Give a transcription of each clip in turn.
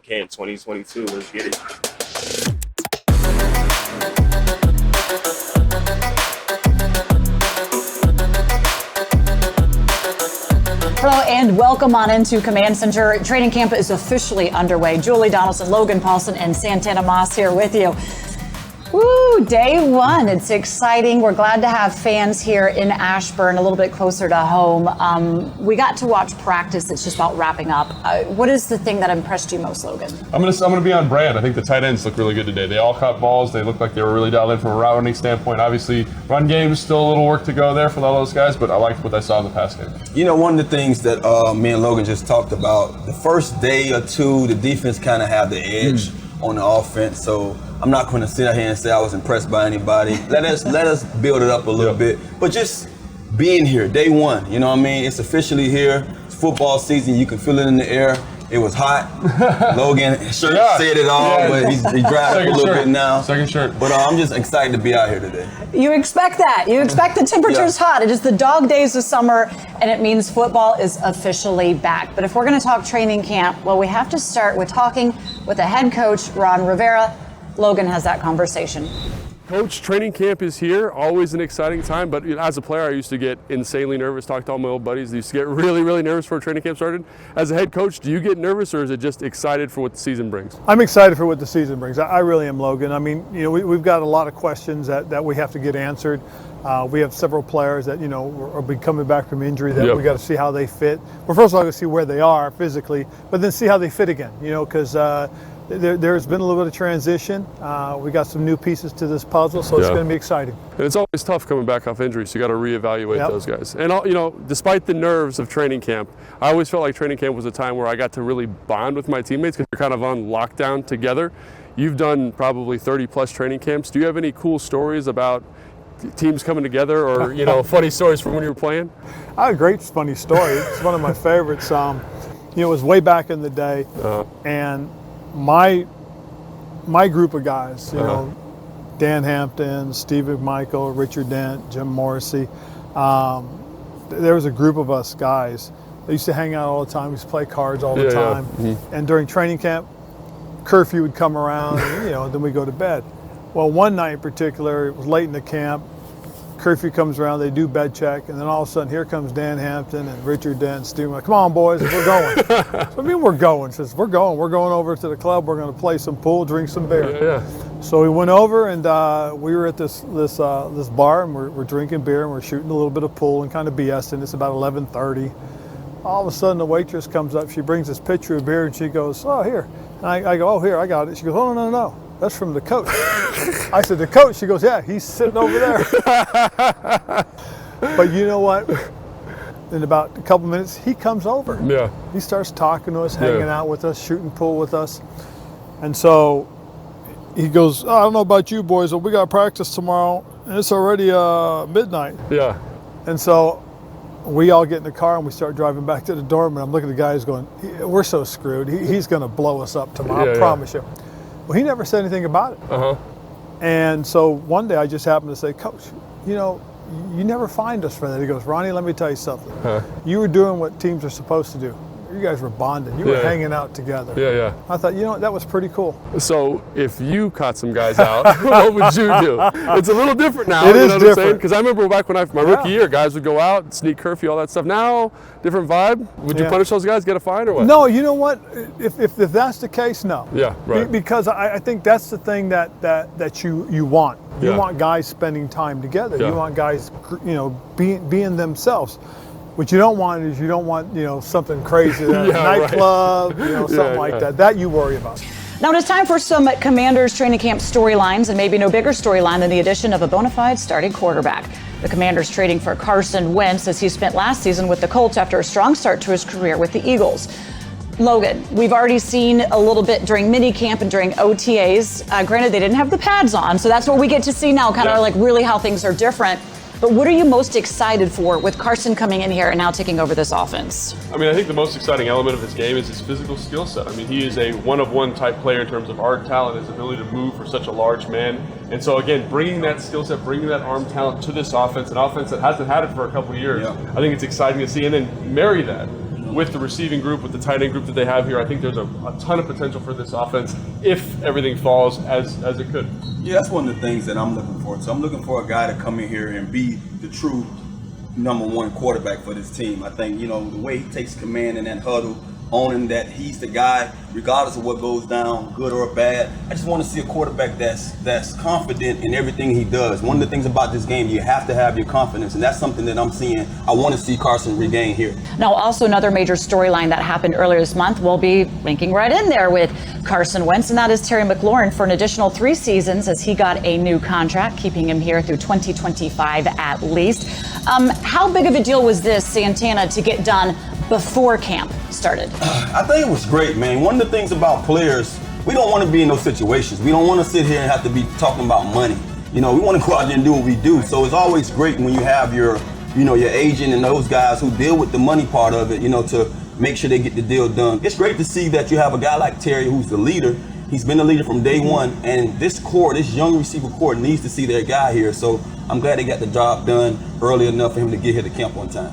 camp 2022. Let's get it. Hello and welcome on into Command Center. Training camp is officially underway. Julie Donaldson, Logan Paulsen, and Santana here with you. Woo, day one. It's exciting. We're glad to have fans here in Ashburn, a little bit closer to home. We got to watch practice. It's just about wrapping up. What is the thing that impressed you most, Logan? I'm gonna be on brand. I think the tight ends look really good today. They all caught balls. They look like they were really dialed in from a route running standpoint. Obviously, run game is still a little work to go there for all those guys, but I liked what I saw in the pass game. You know, one of the things that me and Logan just talked about, the first day or two, the defense kind of had the edge on the offense. So I'm not going to sit here and say I was impressed by anybody. Let us build it up a little bit. But just being here, day one, you know what I mean? It's officially here. It's football season. You can feel it in the air. It was hot. Logan said it all, but he's dried up a little bit now. Second shirt. But I'm just excited to be out here today. You expect that. You expect the temperature's hot. It is the dog days of summer, and it means football is officially back. But if we're going to talk training camp, well, we have to start with talking with the head coach, Ron Rivera. Logan has that conversation. Coach, training camp is here. Always an exciting time, but as a player, I used to get insanely nervous. Talk to all my old buddies. I used to get really, really nervous before training camp started. As a head coach, do you get nervous, or is it just excited for what the season brings? I'm excited for what the season brings. I really am, Logan. I mean, you know, we've got a lot of questions that we have to get answered. We have several players that, you know, will be coming back from injury that we got to see how they fit. Well, first of all, got to see where they are physically, but then see how they fit again, you know, because there's been a little bit of transition. We got some new pieces to this puzzle, so it's going to be exciting. And it's always tough coming back off injury, so you got to reevaluate those guys. And you know, despite the nerves of training camp, I always felt like training camp was a time where I got to really bond with my teammates because they're kind of on lockdown together. You've done probably 30-plus training camps. Do you have any cool stories about teams coming together, or you know, funny stories from when you were playing? I have a great funny story. It's one of my favorites. You know, it was way back in the day, and my group of guys, you know, Dan Hampton, Steve McMichael, Richard Dent, Jim Morrissey, there was a group of us guys that used to hang out all the time. We used to play cards all the time. And during training camp, curfew would come around, and, you know, then we go to bed. Well, one night in particular, it was late in the camp, curfew comes around, they do bed check, and then all of a sudden here comes Dan Hampton and Richard Dent and Steve. Like, come on, boys, we're going. So, I mean, we're going. Says, we're going over to the club. We're going to play some pool, drink some beer. So we went over, and we were at this bar, and we're drinking beer, and we're shooting a little bit of pool and kind of BSing. It's about 11:30. All of a sudden, the waitress comes up. She brings this pitcher of beer, and she goes, "Oh, here." And I go, "Oh, here, I got it." She goes, "Oh, no. That's from the coach." I said, "The coach?" She goes, "Yeah, he's sitting over there." But you know what? In about a couple minutes, he comes over. He starts talking to us, hanging out with us, shooting pool with us. And so he goes, "I don't know about you boys, but we got practice tomorrow, and it's already midnight." And so we all get in the car and we start driving back to the dorm, and I'm looking at the guys going, "We're so screwed. He's going to blow us up tomorrow, I promise you." Well, he never said anything about it. And so one day I just happened to say, "Coach, you know, you never find us for that." He goes, "Ronnie, let me tell you something. You were doing what teams are supposed to do. You guys were bonding. You were hanging out together." I thought, you know what, that was pretty cool. So if you caught some guys out, what would you do? It's a little different now. It is different. Because I remember back when my rookie year, guys would go out, sneak curfew, all that stuff. Now, different vibe. Would you punish those guys, get a fine, or what? No, you know what? If that's the case, no. Right. Because I think that's the thing that you want. You want guys spending time together. You want guys, you know, being themselves. What you don't want is something crazy, a nightclub, something like that. That you worry about. Now it is time for some Commanders training camp storylines, and maybe no bigger storyline than the addition of a bona fide starting quarterback. The Commanders trading for Carson Wentz as he spent last season with the Colts after a strong start to his career with the Eagles. Logan, we've already seen a little bit during minicamp and during OTAs. Granted, they didn't have the pads on, so that's what we get to see now, kind of like really how things are different. But what are you most excited for with Carson coming in here and now taking over this offense? I mean, I think the most exciting element of his game is his physical skill set. I mean, he is a one-of-one type player in terms of arm talent, his ability to move for such a large man. And so, again, bringing that skill set, bringing that arm talent to this offense, an offense that hasn't had it for a couple of years, I think it's exciting to see. And then marry that with the receiving group, with the tight end group that they have here, I think there's a ton of potential for this offense if everything falls as it could. Yeah, that's one of the things that I'm looking for. So I'm looking for a guy to come in here and be the true #1 quarterback for this team. I think, the way he takes command in that huddle, owning that he's the guy, regardless of what goes down, good or bad. I just want to see a quarterback that's confident in everything he does. One of the things about this game, you have to have your confidence, and that's something that I'm seeing. I want to see Carson regain here. Now, also another major storyline that happened earlier this month will be linking right in there with Carson Wentz, and that is Terry McLaurin for an additional 3 seasons as he got a new contract, keeping him here through 2025 at least. How big of a deal was this, Santana, to get done before camp started? I think it was great, man. One of the things about players, we don't want to be in those situations. We don't want to sit here and have to be talking about money. We want to go out there and do what we do. So it's always great when you have your agent and those guys who deal with the money part of it, to make sure they get the deal done. It's great to see that you have a guy like Terry who's the leader. He's been the leader from day one, and this young receiver core needs to see their guy here. So I'm glad they got the job done early enough for him to get here to camp on time.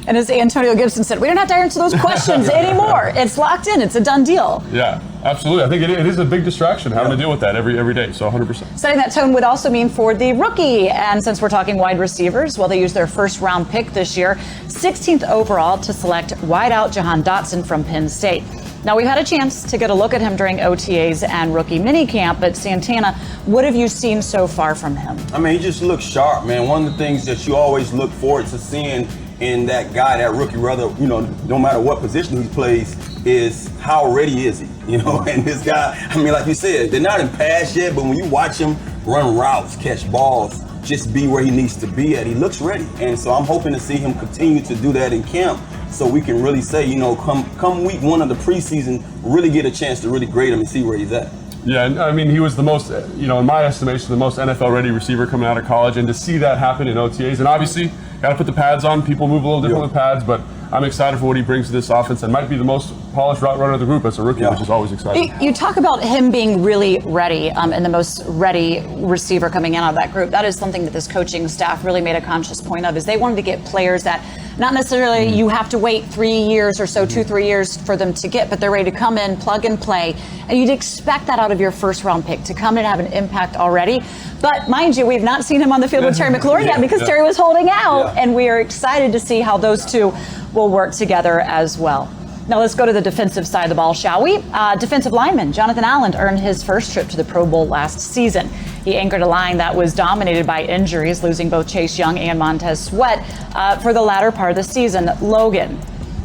And as Antonio Gibson said, we don't have to answer those questions anymore. It's locked in. It's a done deal. Yeah, absolutely. I think it is a big distraction having to deal with that every day, so 100%. Setting that tone would also mean for the rookie. And since we're talking wide receivers, well, they used their first-round pick this year, 16th overall, to select wideout Jahan Dotson from Penn State. Now, we've had a chance to get a look at him during OTAs and rookie minicamp, but Santana, what have you seen so far from him? I mean, he just looks sharp, man. One of the things that you always look forward to seeing in that guy, that rookie, rather, no matter what position he plays, is how ready is he, And this guy, I mean, like you said, they're not in pass yet, but when you watch him run routes, catch balls, just be where he needs to be at, he looks ready. And so I'm hoping to see him continue to do that in camp so we can really say, come week 1 of the preseason, really get a chance to really grade him and see where he's at. Yeah, and I mean, he was the most, in my estimation, the most NFL-ready receiver coming out of college, and to see that happen in OTAs, and obviously, got to put the pads on. People move a little different with pads, but I'm excited for what he brings to this offense, and might be the most polished route runner of the group as a rookie, which is always exciting. You talk about him being really ready and the most ready receiver coming in out of that group. That is something that this coaching staff really made a conscious point of, is they wanted to get players that not necessarily you have to wait 3 years or so, 2-3 years for them to get, but they're ready to come in, plug and play. And you'd expect that out of your first round pick, to come in and have an impact already. But mind you, we've not seen him on the field with Terry McLaurin yet because Terry was holding out, and we are excited to see how those two will work together as well. Now let's go to the defensive side of the ball, shall we? Defensive lineman Jonathan Allen earned his first trip to the Pro Bowl last season. He anchored a line that was dominated by injuries, losing both Chase Young and Montez Sweat for the latter part of the season. Logan,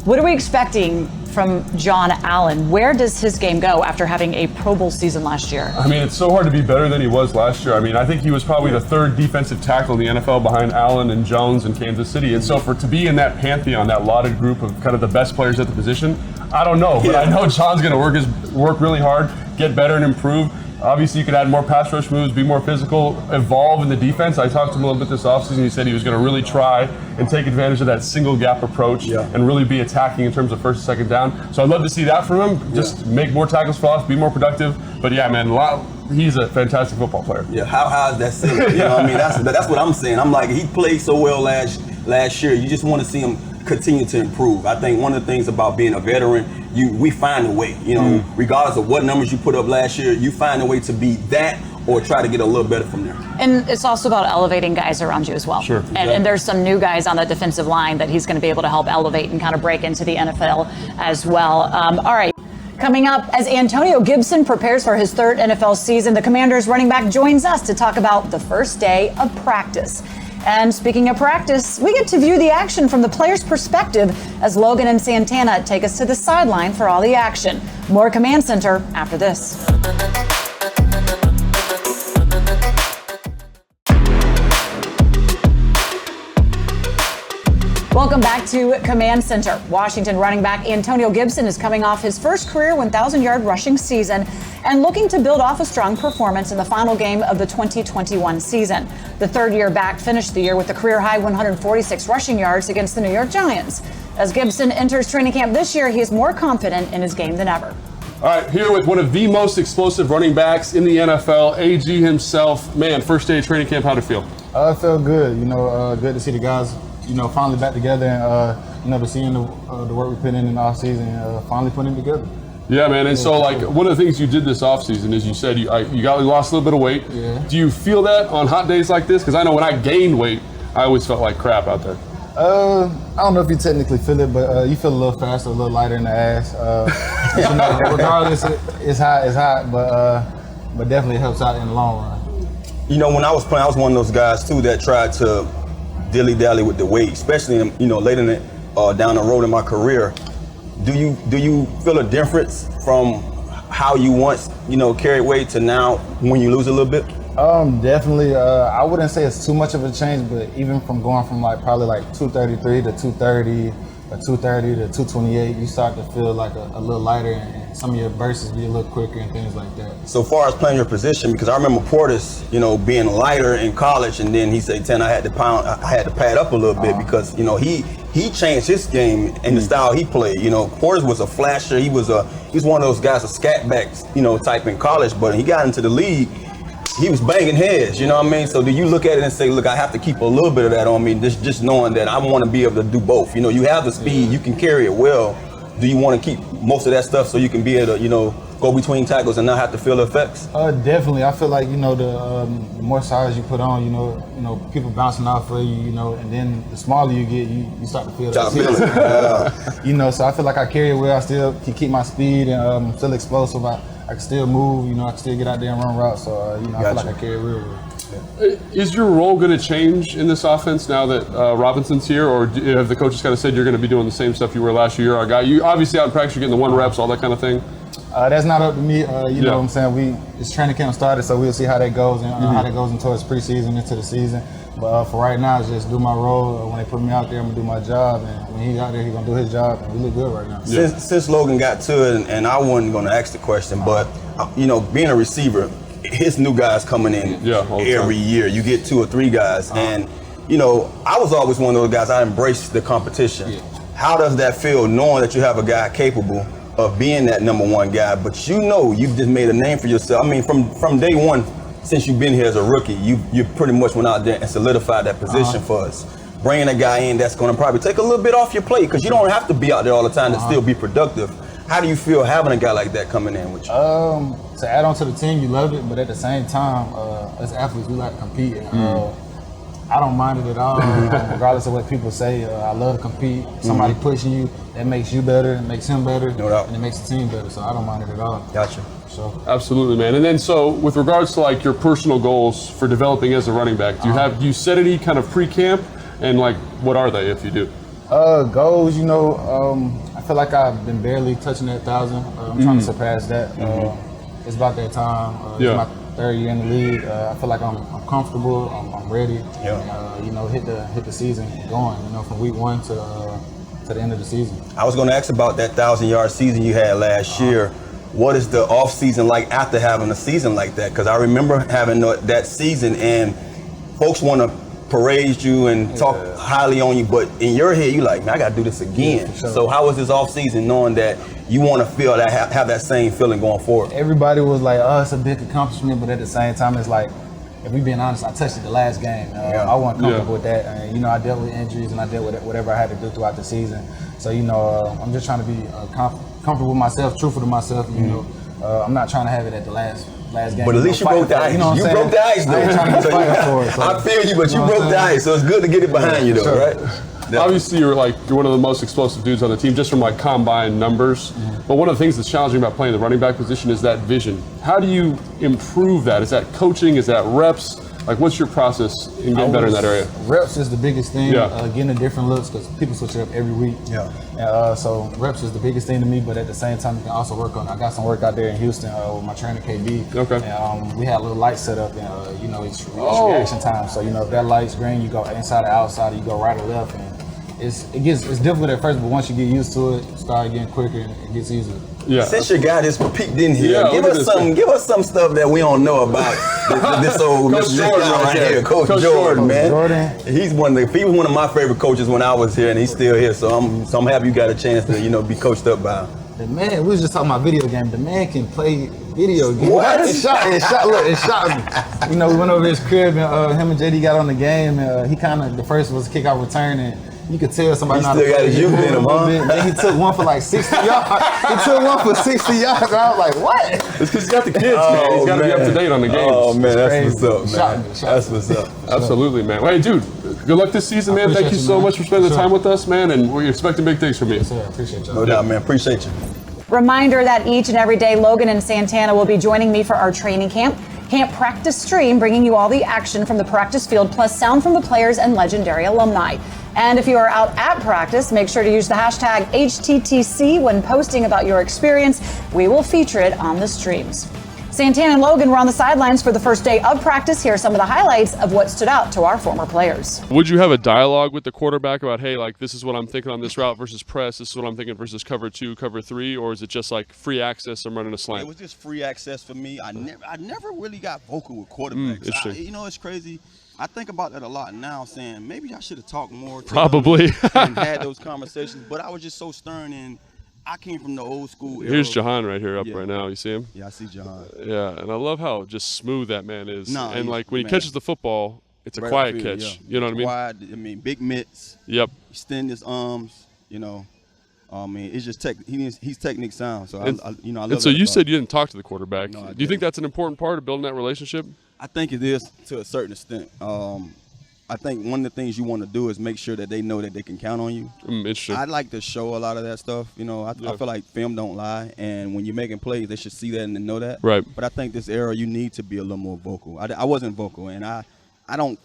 what are we expecting from John Allen? Where does his game go after having a Pro Bowl season last year? I mean, it's so hard to be better than he was last year. I mean, I think he was probably the 3rd defensive tackle in the NFL behind Allen and Jones in Kansas City. And so to be in that pantheon, that lauded group of kind of the best players at the position, I don't know. But I know John's going to work really hard, get better and improve. Obviously, you could add more pass rush moves, be more physical, evolve in the defense. I talked to him a little bit this offseason. He said he was going to really try and take advantage of that single gap approach and really be attacking in terms of first and second down. So I'd love to see that from him. Just make more tackles for us, be more productive. But yeah, man, he's a fantastic football player. Yeah, how is that silly? I mean, that's what I'm saying. I'm like, he played so well last year. You just want to see him continue to improve. I think one of the things about being a veteran, we find a way, regardless of what numbers you put up last year, you find a way to be that or try to get a little better from there. And it's also about elevating guys around you as well. Sure. And there's some new guys on the defensive line that he's going to be able to help elevate and kind of break into the NFL as well. All right. Coming up, as Antonio Gibson prepares for his 3rd NFL season, the Commanders running back joins us to talk about the first day of practice. And speaking of practice, we get to view the action from the player's perspective as Logan and Santana take us to the sideline for all the action. More Command Center after this. Welcome back to Command Center. Washington running back Antonio Gibson is coming off his first career 1,000-yard rushing season and looking to build off a strong performance in the final game of the 2021 season. The third-year back finished the year with a career-high 146 rushing yards against the New York Giants. As Gibson enters training camp this year, he is more confident in his game than ever. All right, here with one of the most explosive running backs in the NFL, AG himself. Man, first day of training camp, how'd it feel? It felt good. Good to see the guys, finally back together and to seeing the work we put in the offseason and finally putting it together. Yeah, man. And so, like, one of the things you did this offseason is you said you lost a little bit of weight. Yeah. Do you feel that on hot days like this? Because I know when I gained weight, I always felt like crap out there. I don't know if you technically feel it, but you feel a little faster, a little lighter in the ass. Regardless, it's hot, but definitely helps out in the long run. You know, when I was playing, I was one of those guys too that tried to dilly-dally with the weight, especially later down the road in my career. Do you feel a difference from how you once carried weight to now when you lose a little bit? Definitely. I wouldn't say it's too much of a change, but even from going from probably 233 to 230 or 230 to 228, you start to feel like a little lighter, and some of your bursts be a little quicker and things like that. So far as playing your position, because I remember Portis, being lighter in college, and then he said, "10, I had to pad up a little bit because he changed his game and the style he played. Portis was a flasher. He's one of those guys, a scat backs, type in college, but he got into the league. He was banging heads, you know what I mean? So do you look at it and say, look, I have to keep a little bit of that on me, just knowing that I want to be able to do both? You have the speed, you can carry it well. Do you want to keep most of that stuff so you can be able to, go between tackles and not have to feel the effects? Definitely. I feel like, the more size you put on, people bouncing off of you, and then the smaller you get, you start to feel that. So I feel like I carry it well. I still can keep my speed and still explosive. I can still move, I can still get out there and run routes. So, I feel like I carry it real well. Is your role going to change in this offense now that Robinson's here, or have the coaches kind of said you're going to be doing the same stuff you were last year? Our guy, you obviously out in practice, you're getting the 1 reps, all that kind of thing. That's not up to me. You know what I'm saying? It's training camp started, so we'll see how that goes and how that goes into its preseason, into the season. But for right now, it's just do my role. When they put me out there, I'm gonna do my job, and when he's out there, he's gonna do his job. And we look good right now. Since Logan got to it, and I wasn't gonna ask the question, but being a receiver, his new guys coming in every year. You get 2 or 3 guys, and I was always one of those guys. I embraced the competition. Yeah. How does that feel, knowing that you have a guy capable of being that number 1 guy, but you've just made a name for yourself? I mean, from day one, since you've been here as a rookie, you pretty much went out there and solidified that position for us. Bringing a guy in that's going to probably take a little bit off your plate, because you don't have to be out there all the time to still be productive. How do you feel having a guy like that coming in with you? To add on to the team, you loved it, but at the same time, as athletes, we like to compete. I don't mind it at all, regardless of what people say. I love to compete. Somebody pushing you, that makes you better, it makes him better, and it makes the team better. So I don't mind it at all. Gotcha. So. Absolutely, man. And then, so with regards to your personal goals for developing as a running back, do you set any kind of pre-camp, and what are they if you do? Goals, I feel like I've been barely touching that 1,000. I'm trying to surpass that. It's about that time. It's my 3rd year in the league. I feel like I'm comfortable. I'm ready. Hit the season going. From week 1 to the end of the season. I was going to ask about that 1,000-yard season you had last year. What is the off season like after having a season like that? Because I remember having that season, and folks want to parade you and talk highly on you, but in your head, you're like, man, I got to do this again. Sure. So how was this off season, knowing that you want to feel that, have that same feeling going forward? Everybody was like, oh, it's a big accomplishment, but at the same time, it's like, if we being honest, I touched it the last game. I wasn't comfortable with that. I dealt with injuries, and I dealt with whatever I had to do throughout the season. So, I'm just trying to be comfortable with myself, truthful to myself. I'm not trying to have it at the last game. But at least you broke the ice. You broke the ice, though. I feel you, but you broke the ice, so it's good to get it behind you, though, right? Definitely. Obviously, you're one of the most explosive dudes on the team, just from combine numbers. But one of the things that's challenging about playing the running back position is that vision. How do you improve that? Is that coaching? Is that reps? What's your process in getting better in that area? Reps is the biggest thing. Getting the different looks, because people switch it up every week. So reps is the biggest thing to me, but at the same time, you can also work on. I got some work out there in Houston with my trainer KB. Okay. And we had a little light set up, and it's reaction time. So if that light's green, you go inside or outside, or you go right or left, and it's difficult at first, but once you get used to it, start getting quicker, and it gets easier. Yeah. Since your guy just peeked in here, give us some stuff that we don't know about this old Coach Jordan right here, Coach Jordan, man. He was one of my favorite coaches when I was here, and he's still here. So I'm happy you got a chance to be coached up by him. The man, we was just talking about video game. The man can play video games. What? It shocked me. We went over his crib, and him and JD got on the game, and he the first was kickoff return, and you could tell somebody He not still got his youth in him, huh? Then he took one for like 60 yards. He took one for 60 yards. And I was like, what? It's because he's got the kids, man. He's got to be up to date on the games. Oh, man, that's crazy. what's up, man. That's what's up. Absolutely, man. Well, hey, dude, good luck this season, man. Thank you so much for spending the time with us, man, and we're expecting big things from you. Yes, sir. I appreciate y'all. No doubt, man. Appreciate you. Reminder that each and every day, Logan and Santana will be joining me for our training camp. Camp practice stream, bringing you all the action from the practice field, plus sound from the players and legendary alumni. And if you are out at practice, make sure to use the hashtag HTTC when posting about your experience. We will feature it on the streams. Santana and Logan were on the sidelines for the first day of practice. Here are some of the highlights of what stood out to our former players. Would you have a dialogue with the quarterback about, hey, like, this is what I'm thinking on this route versus press, this is what I'm thinking versus cover 2, cover 3, or is it just like free access, I'm running a slant? It was just free access for me. I never really got vocal with quarterbacks. Interesting. You know, it's crazy. I think about that a lot now, saying maybe I should have talked more to Probably. them and had those conversations, but I was just so stern, and I came from the old school era. Here's Jahan right here up right now. You see him? Yeah, I see Jahan. Yeah, and I love how just smooth that man is. No, and like when he man. catches the football, it's a Right quiet upfield, catch. yeah. You know what I mean? Quiet, big mitts. Yep. Extend his arms, you know. I mean, it's just he's technique sound. So, I love And so that you about said him. you didn't talk to the quarterback. No, I Do you didn't. think that's an important part of building that relationship? I think it is to a certain extent. I think one of the things you want to do is make sure that they know that they can count on you. Interesting. I'd like to show a lot of that stuff. You know, I feel like film don't lie, and when you're making plays, they should see that and know that. Right. But I think this era, you need to be a little more vocal. I wasn't vocal, and I don't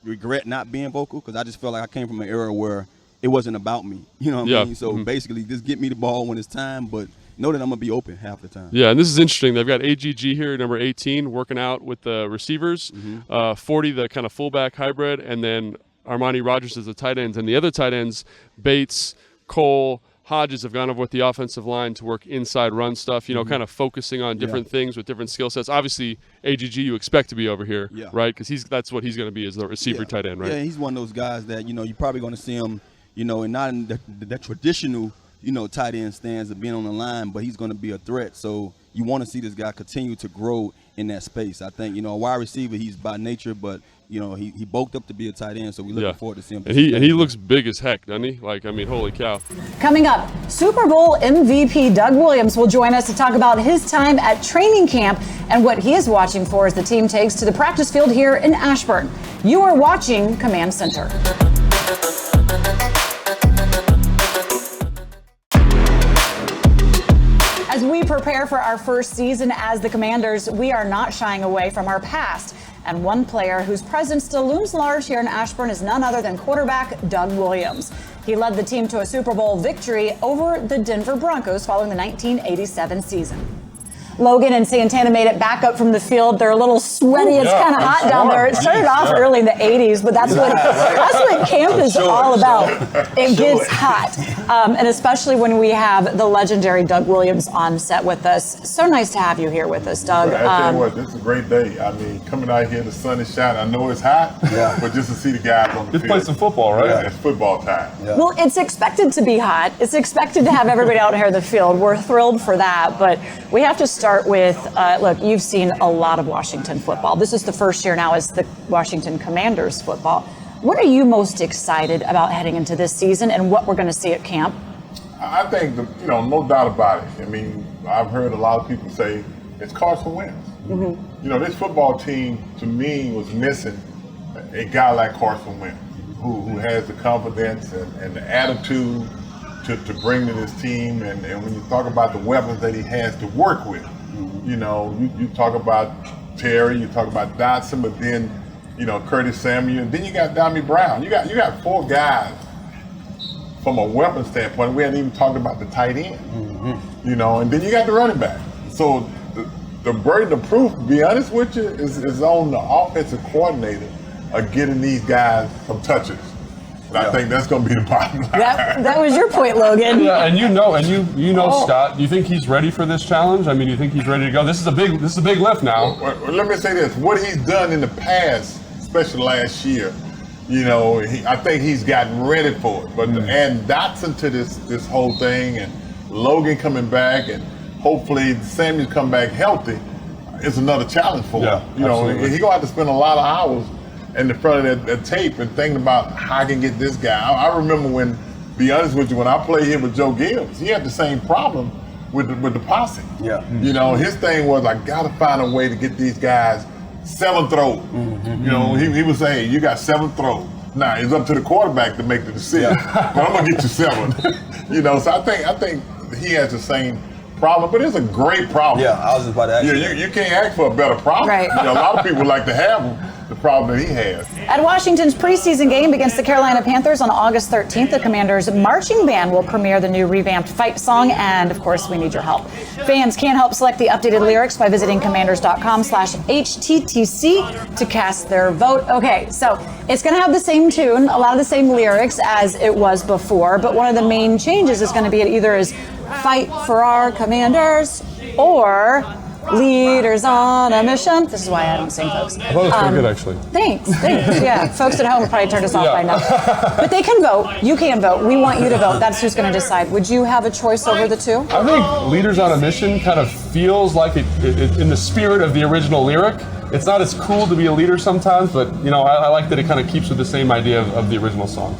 regret not being vocal because I just feel like I came from an era where it wasn't about me. You know what I mean? So basically, just get me the ball when it's time, but know that I'm going to be open half the time. Yeah, and this is interesting. They've got AGG here, number 18, working out with the receivers, 40, the kind of fullback hybrid, and then Armani Rogers as the tight ends. And the other tight ends, Bates, Cole, Hodges have gone over with the offensive line to work inside run stuff, you know, kind of focusing on different things with different skill sets. Obviously, AGG you expect to be over here, right? Because that's what he's going to be, is the receiver tight end, right? Yeah, he's one of those guys that, you know, you're probably going to see him, you know, and not in the traditional, you know, tight end stands of being on the line, but he's going to be a threat. So you want to see this guy continue to grow in that space. I think, you know, a wide receiver, he's by nature, but, you know, he bulked up to be a tight end, so we're looking forward to seeing him. And he looks big as heck, doesn't he? Like, I mean, holy cow. Coming up, Super Bowl MVP Doug Williams will join us to talk about his time at training camp and what he is watching for as the team takes to the practice field here in Ashburn. You are watching Command Center. As we prepare for our first season as the Commanders, we are not shying away from our past. And one player whose presence still looms large here in Ashburn is none other than quarterback Doug Williams. He led the team to a Super Bowl victory over the Denver Broncos following the 1987 season. Logan and Santana made it back up from the field. They're a little sweaty. It's kind of hot down there. It started off early in the 80s, but that's what camp is all about. It gets hot. And especially when we have the legendary Doug Williams on set with us. So nice to have you here with us, Doug. I tell you what, this is a great day. I mean, coming out here, the sun is shining. I know it's hot, but just to see the guys on the field. Just play some football, right? Yeah, it's football time. Yeah. Well, it's expected to be hot. It's expected to have everybody out here in the field. We're thrilled for that, but we have to start with, look, you've seen a lot of Washington football. This is the first year now as the Washington Commanders football. What are you most excited about heading into this season and what we're going to see at camp? I think, no doubt about it. I mean, I've heard a lot of people say it's Carson Wentz. Mm-hmm. You know, this football team, to me, was missing a guy like Carson Wentz, who has the confidence and the attitude to bring to this team. And when you talk about the weapons that he has to work with, you know, you talk about Terry, you talk about Dotson, but then, you know, Curtis Samuel, and then you got Dommy Brown. You got four guys from a weapon standpoint. We hadn't even talked about the tight end, you know, and then you got the running back. So the burden of proof, to be honest with you, is on the offensive coordinator of getting these guys some touches. And I think that's going to be the bottom line. That was your point, Logan. Yeah, and you know, Scott. Do you think he's ready for this challenge? I mean, do you think he's ready to go? This is a big lift now. Well, let me say this: what he's done in the past, especially last year, you know, I think he's gotten ready for it. But to add Dotson to this whole thing, and Logan coming back, and hopefully Samuel come back healthy, is another challenge for him. You know, he's gonna have to spend a lot of hours in the front of that tape and thinking about how I can get this guy. I remember when, be honest with you, when I played here with Joe Gibbs, he had the same problem with the posse. Yeah. You know, his thing was, I gotta find a way to get these guys 7 throws. You know, he would say, you got 7 throws. Now it's up to the quarterback to make the decision, but I'm gonna get you 7. You know, so I think he has the same problem, but it's a great problem. Yeah, I was just about to ask you. You can't ask for a better problem. Right. You know, a lot of people like to have the problem that he has. At Washington's preseason game against the Carolina Panthers on August 13th, the Commanders' marching band will premiere the new revamped fight song, and of course, we need your help. Fans can help select the updated lyrics by visiting commanders.com/HTTC to cast their vote. Okay, so it's going to have the same tune, a lot of the same lyrics as it was before, but one of the main changes is going to be either as fight for our Commanders or leaders on a mission. This is why I don't sing, folks. I thought it was pretty good, actually. Thanks. Yeah, folks at home will probably turn us off by now. But they can vote. You can vote. We want you to vote. That's who's going to decide. Would you have a choice over the two? I think Leaders on a Mission kind of feels like it in the spirit of the original lyric. It's not as cool to be a leader sometimes, but you know, I like that it kind of keeps with the same idea of the original song.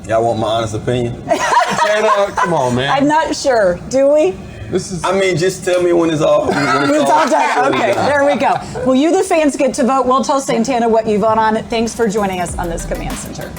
Y'all want my honest opinion? Santana, come on, man. I'm not sure. Do we? I mean, just tell me when it's all. It's all done. Okay, there we go. Well, you, the fans, get to vote. We'll tell Santana what you vote on. Thanks for joining us on this Command Center.